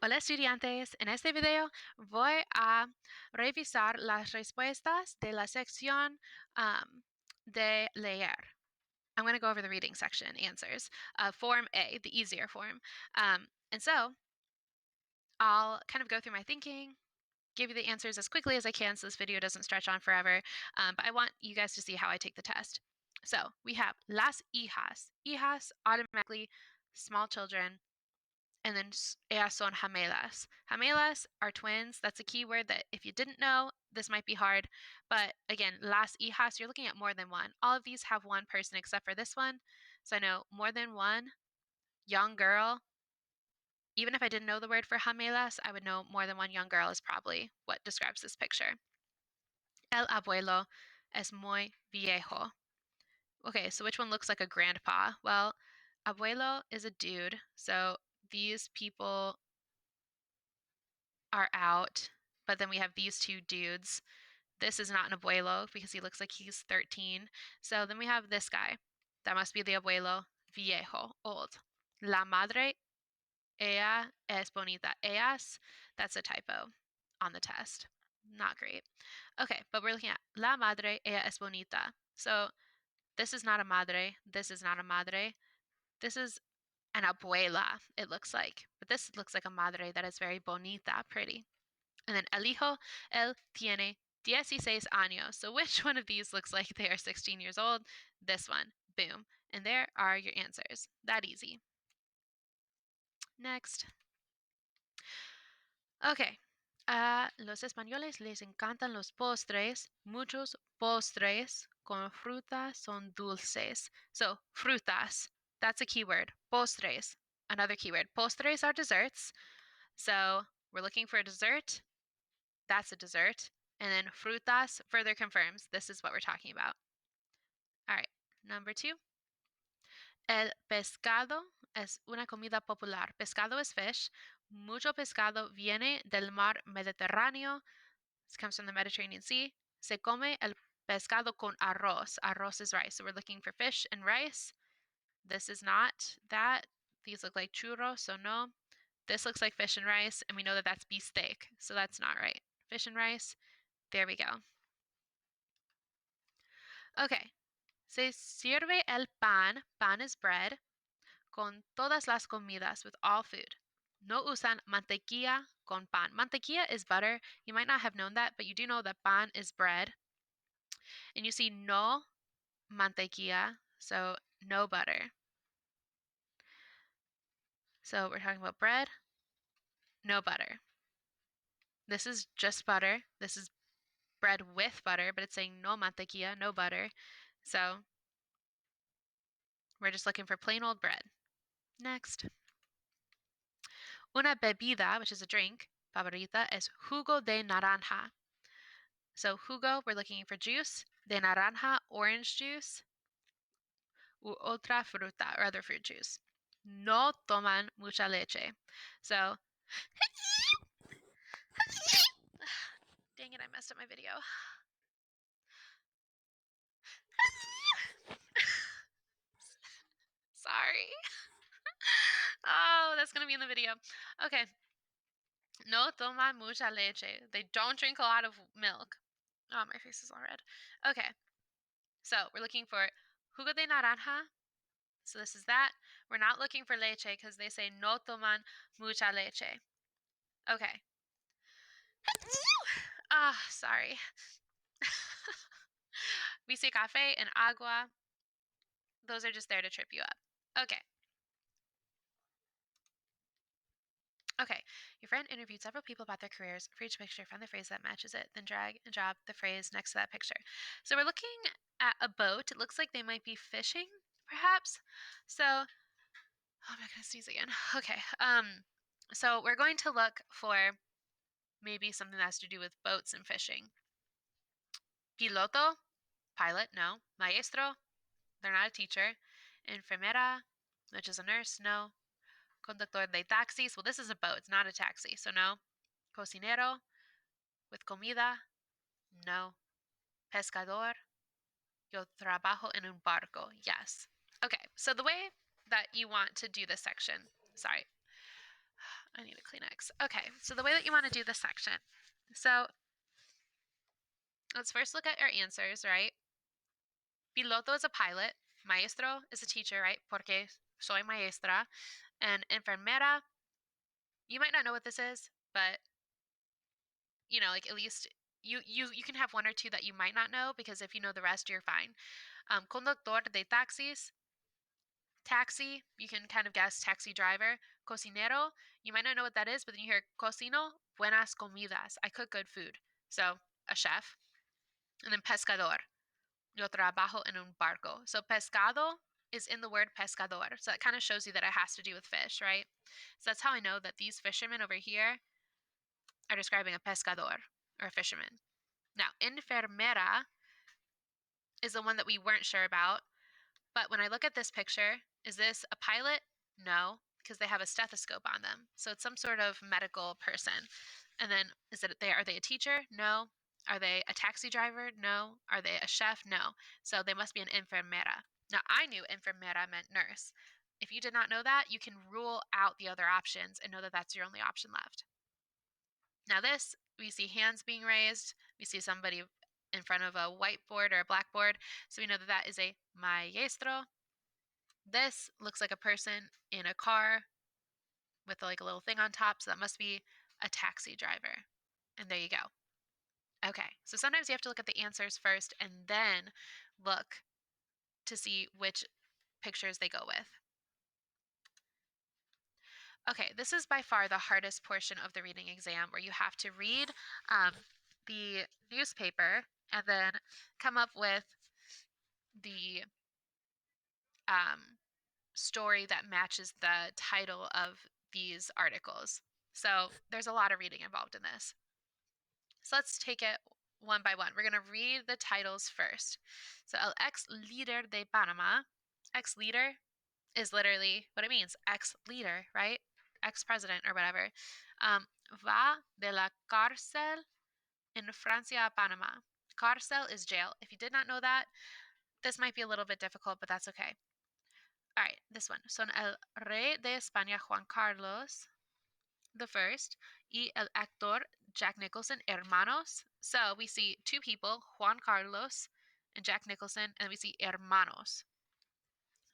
Hola estudiantes, en este video voy a revisar las respuestas de la sección de leer. I'm going to go over the reading section answers. Form A, the easier form. And so I'll kind of go through my thinking, give you the answers as quickly as I can so this video doesn't stretch on forever. But I want you guys to see how I take the test. So we have las hijas. Hijas, automatically small children. And then ellas son gemelas. Gemelas are twins. That's a keyword that if you didn't know, this might be hard. But again, las hijas, you're looking at more than one. All of these have one person except for this one. So I know more than one young girl. Even if I didn't know the word for gemelas, I would know more than one young girl is probably what describes this picture. El abuelo es muy viejo. Okay, so which one looks like a grandpa? Well, abuelo is a dude. So these people are out, but then we have these two dudes. This is not an abuelo because he looks like he's 13. So then we have this guy. That must be the abuelo viejo, old. La madre, ella es bonita. Ellas, that's a typo on the test. Not great. Okay, but we're looking at la madre, ella es bonita. So this is not a madre. This is not a madre. This is an abuela, it looks like. But this looks like a madre that is very bonita, pretty. And then el hijo, él tiene 16 años. So which one of these looks like they are 16 years old? This one. Boom. And there are your answers. That easy. Next. Okay. A los españoles les encantan los postres. Muchos postres con fruta son dulces. So, frutas. That's a keyword. Postres. Another keyword. Postres are desserts. So, we're looking for a dessert. That's a dessert. And then frutas further confirms this is what we're talking about. All right, number 2. El pescado es una comida popular. Pescado is fish. Mucho pescado viene del mar Mediterráneo. This comes from the Mediterranean Sea. Se come el pescado con arroz. Arroz is rice. So we're looking for fish and rice. This is not that. These look like churros, so no. This looks like fish and rice, and we know that that's bistec, so that's not right. Fish and rice. There we go. Okay. Se sirve el pan, pan is bread, con todas las comidas, with all food. No usan mantequilla con pan. Mantequilla is butter. You might not have known that, but you do know that pan is bread. And you see no mantequilla, so no butter. So we're talking about bread, no butter. This is just butter. This is bread with butter, but it's saying no mantequilla, no butter. So we're just looking for plain old bread. Next. Una bebida, which is a drink, favorita, es jugo de naranja. So jugo, we're looking for juice. De naranja, orange juice. U otra fruta, or other fruit juice. No toman mucha leche. So, dang it, I messed up my video. Sorry. Oh, that's going to be in the video. Okay. No toman mucha leche. They don't drink a lot of milk. Oh, my face is all red. Okay. So we're looking for jugo de naranja. So this is that. We're not looking for leche because they say no toman mucha leche. Okay. Ah, sorry. We say café and agua. Those are just there to trip you up. Okay. Okay, your friend interviewed several people about their careers. For each picture, find the phrase that matches it, then drag and drop the phrase next to that picture. So we're looking at a boat. It looks like they might be fishing, perhaps. So, oh, I'm not gonna sneeze again. Okay. So we're going to look for maybe something that has to do with boats and fishing. Piloto, pilot, no. Maestro, they're not a teacher. Enfermera, which is a nurse, no. Conductor de taxis, well, this is a boat, it's not a taxi, so no. Cocinero, with comida, no. Pescador, yo trabajo en un barco, yes. Okay, so the way that you want to do this section, sorry, I need a Kleenex. Okay, so the way that you want to do this section. So let's first look at our answers, right? Piloto is a pilot. Maestro is a teacher, right? Porque soy maestra. And enfermera, you might not know what this is, but like at least you can have one or two that you might not know, because if you know the rest, you're fine. Conductor de taxis, taxi, you can kind of guess taxi driver. Cocinero, you might not know what that is, but then you hear cocino buenas comidas. I cook good food. So a chef. And then pescador, yo trabajo en un barco. So pescado is in the word pescador. So that kind of shows you that it has to do with fish, right? So that's how I know that these fishermen over here are describing a pescador, or a fisherman. Now, enfermera is the one that we weren't sure about. But when I look at this picture, is this a pilot? No, because they have a stethoscope on them. So it's some sort of medical person. And then are they a teacher? No. Are they a taxi driver? No. Are they a chef? No. So they must be an enfermera. Now, I knew enfermera meant nurse. If you did not know that, you can rule out the other options and know that that's your only option left. Now this, we see hands being raised. We see somebody in front of a whiteboard or a blackboard. So we know that that is a maestro. This looks like a person in a car with like a little thing on top. So that must be a taxi driver. And there you go. Okay, so sometimes you have to look at the answers first and then look to see which pictures they go with. Okay, this is by far the hardest portion of the reading exam, where you have to read the newspaper and then come up with the story that matches the title of these articles. So there's a lot of reading involved in this. So let's take it one by one. We're going to read the titles first. So el ex líder de Panama. Ex líder is literally what it means. Ex leader, right? Ex president or whatever. Va de la cárcel en Francia a Panama. Cárcel is jail. If you did not know that, this might be a little bit difficult, but that's okay. All right, this one. Son el rey de España Juan Carlos the first y el actor Jack Nicholson, hermanos. So we see two people, Juan Carlos and Jack Nicholson, and we see hermanos.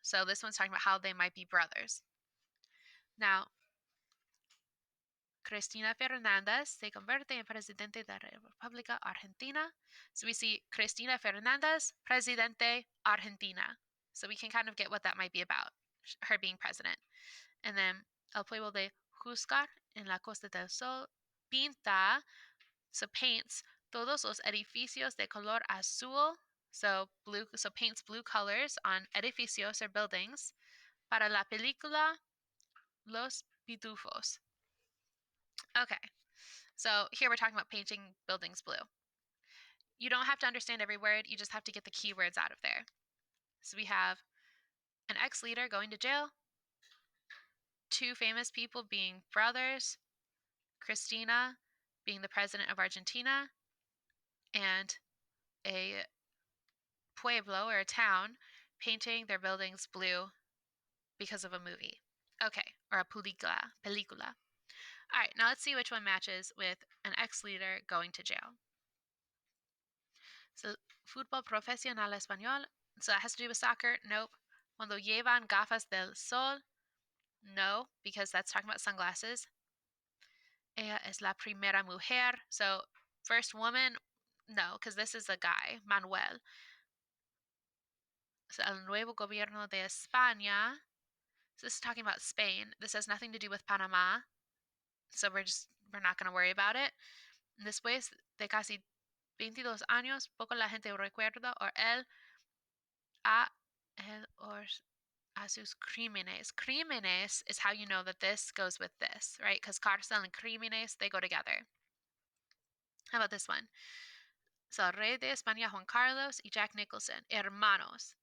So this one's talking about how they might be brothers. Now, Cristina Fernández se convierte en presidente de la República Argentina. So we see Cristina Fernández, presidente Argentina. So we can kind of get what that might be about, her being president. And then el pueblo de Juzgar en la Costa del Sol pinta, so paints todos los edificios de color azul, so paints blue colors on edificios or buildings para la película Los Pitufos. Okay, so here we're talking about painting buildings blue. You don't have to understand every word, you just have to get the keywords out of there. So we have an ex-leader going to jail, two famous people being brothers, Cristina being the president of Argentina, and a pueblo or a town painting their buildings blue because of a movie. Okay, or a película. All right, now let's see which one matches with an ex-leader going to jail. So, fútbol profesional español. So that has to do with soccer. Nope. Cuando llevan gafas del sol. No, because that's talking about sunglasses. Ella es la primera mujer. So first woman. No, because this is a guy, Manuel. So el nuevo gobierno de España. So this is talking about Spain. This has nothing to do with Panama. So we're not going to worry about it. Después de casi 22 años, poco la gente recuerda or él or a sus crímenes. Crímenes is how you know that this goes with this, right? Because cárcel and crímenes, they go together. How about this one? So, Rey de España Juan Carlos y Jack Nicholson, hermanos.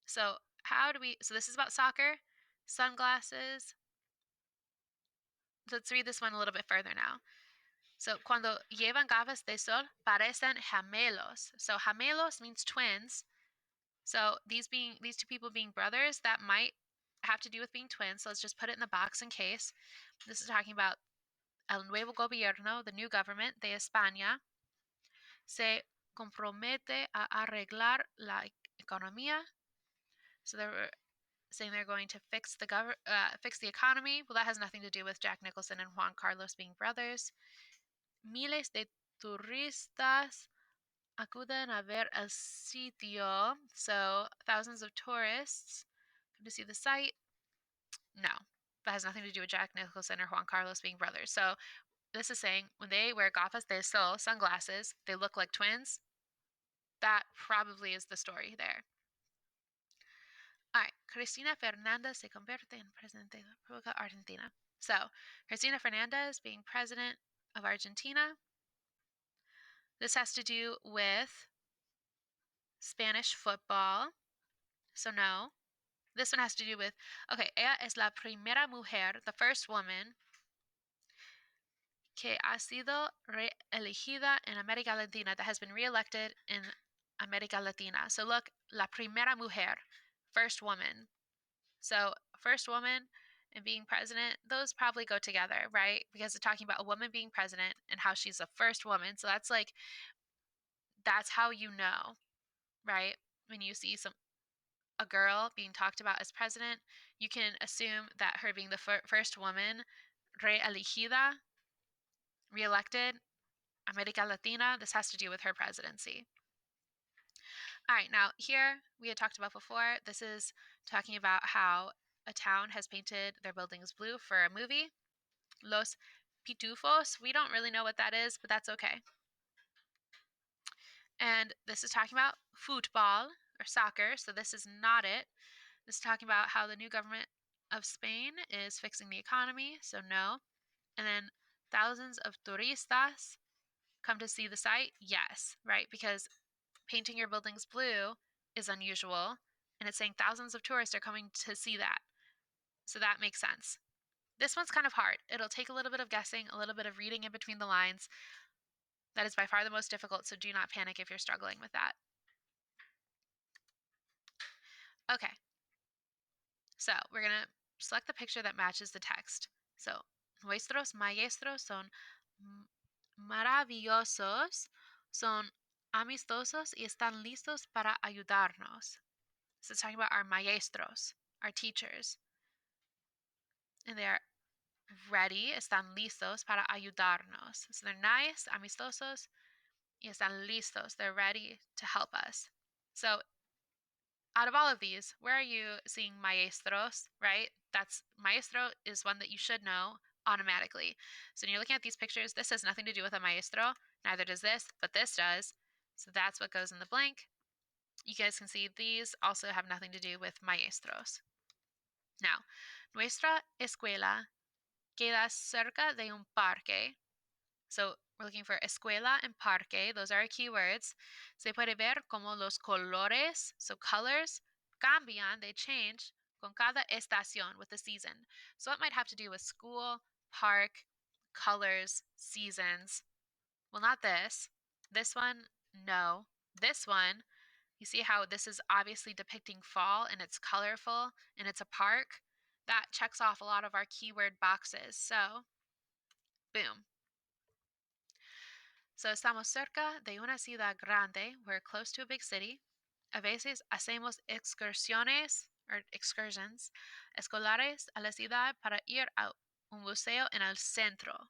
So this is about soccer, sunglasses. Let's read this one a little bit further now. So, cuando llevan gafas de sol, parecen gemelos. So, gemelos means twins. So, these two people being brothers, that might have to do with being twins, so let's just put it in the box in case. This is talking about el nuevo gobierno, the new government de España, se compromete a arreglar la economía. So they're saying they're going to fix the economy. Well, that has nothing to do with Jack Nicholson and Juan Carlos being brothers. Miles de turistas acuden a ver el sitio. So thousands of tourists come to see the site. No, that has nothing to do with Jack Nicholson or Juan Carlos being brothers. So this is saying when they wear gafas de sol, sunglasses, they look like twins. That probably is the story there. All right, Cristina Fernandez se convierte en presidente de la República Argentina. So, Cristina Fernandez being president of Argentina. This has to do with Spanish football. So, no. This one has to do with, okay, ella es la primera mujer, the first woman, que ha sido reelegida en América Latina, that has been reelected in America Latina. So, look, la primera mujer, first woman. So, first woman and being president, those probably go together, right? Because it's talking about a woman being president and how she's the first woman. So that's how you know, right? When you see a girl being talked about as president, you can assume that her being the first woman, reelegida, reelected, America Latina, this has to do with her presidency. All right, now here we had talked about before, this is talking about how a town has painted their buildings blue for a movie. Los Pitufos, we don't really know what that is, but that's okay. And this is talking about football or soccer, so this is not it. This is talking about how the new government of Spain is fixing the economy, so no. And then thousands of turistas come to see the site, yes, right? Because painting your buildings blue is unusual, and it's saying thousands of tourists are coming to see that. So that makes sense. This one's kind of hard. It'll take a little bit of guessing, a little bit of reading in between the lines. That is by far the most difficult, so do not panic if you're struggling with that. Okay, so we're going to select the picture that matches the text. So, nuestros maestros son maravillosos, son amistosos y están listos para ayudarnos. So it's talking about our maestros, our teachers. And they are ready, están listos para ayudarnos. So they're nice, amistosos, y están listos. They're ready to help us. So out of all of these, where are you seeing maestros, right? That's maestro is one that you should know automatically. So when you're looking at these pictures, this has nothing to do with a maestro. Neither does this, but this does. So that's what goes in the blank. You guys can see these also have nothing to do with maestros. Now, nuestra escuela queda cerca de un parque. So we're looking for escuela and parque. Those are our keywords. Se puede ver como los colores, so colors, cambian, they change con cada estación, with the season. So it might have to do with school, park, colors, seasons. Well, not this. This one, no. This one, you see how this is obviously depicting fall and it's colorful and it's a park? That checks off a lot of our keyword boxes. So, boom. So, estamos cerca de una ciudad grande. We're close to a big city. A veces hacemos excursiones escolares a la ciudad para ir a un museo en el centro.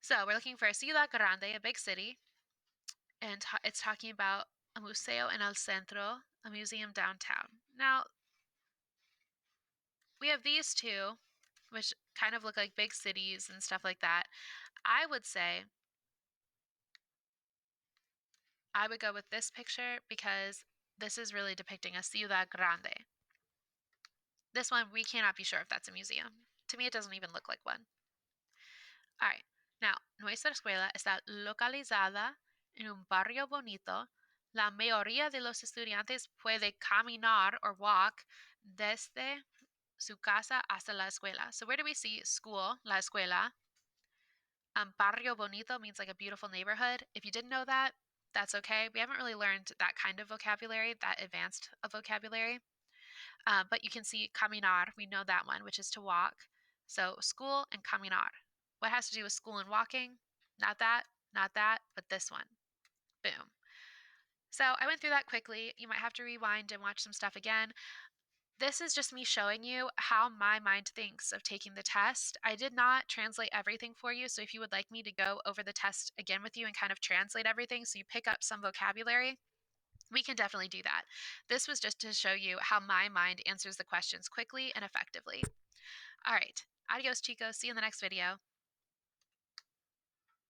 So, we're looking for a ciudad grande, a big city, and it's talking about a museo en el centro, a museum downtown. Now, we have these two, which kind of look like big cities and stuff like that. I would say I would go with this picture because this is really depicting a ciudad grande. This one, we cannot be sure if that's a museum. To me, it doesn't even look like one. All right. Now, nuestra escuela está localizada en un barrio bonito. La mayoría de los estudiantes puede caminar or walk desde su casa hasta la escuela. So where do we see school, la escuela? Barrio bonito means like a beautiful neighborhood. If you didn't know that, that's okay. We haven't really learned that kind of vocabulary, that advanced vocabulary. But you can see caminar, we know that one, which is to walk. So school and caminar. What has to do with school and walking? Not that, not that, but this one. Boom. So I went through that quickly. You might have to rewind and watch some stuff again. This is just me showing you how my mind thinks of taking the test. I did not translate everything for you, so if you would like me to go over the test again with you and kind of translate everything so you pick up some vocabulary, we can definitely do that. This was just to show you how my mind answers the questions quickly and effectively. All right. Adios, chicos. See you in the next video.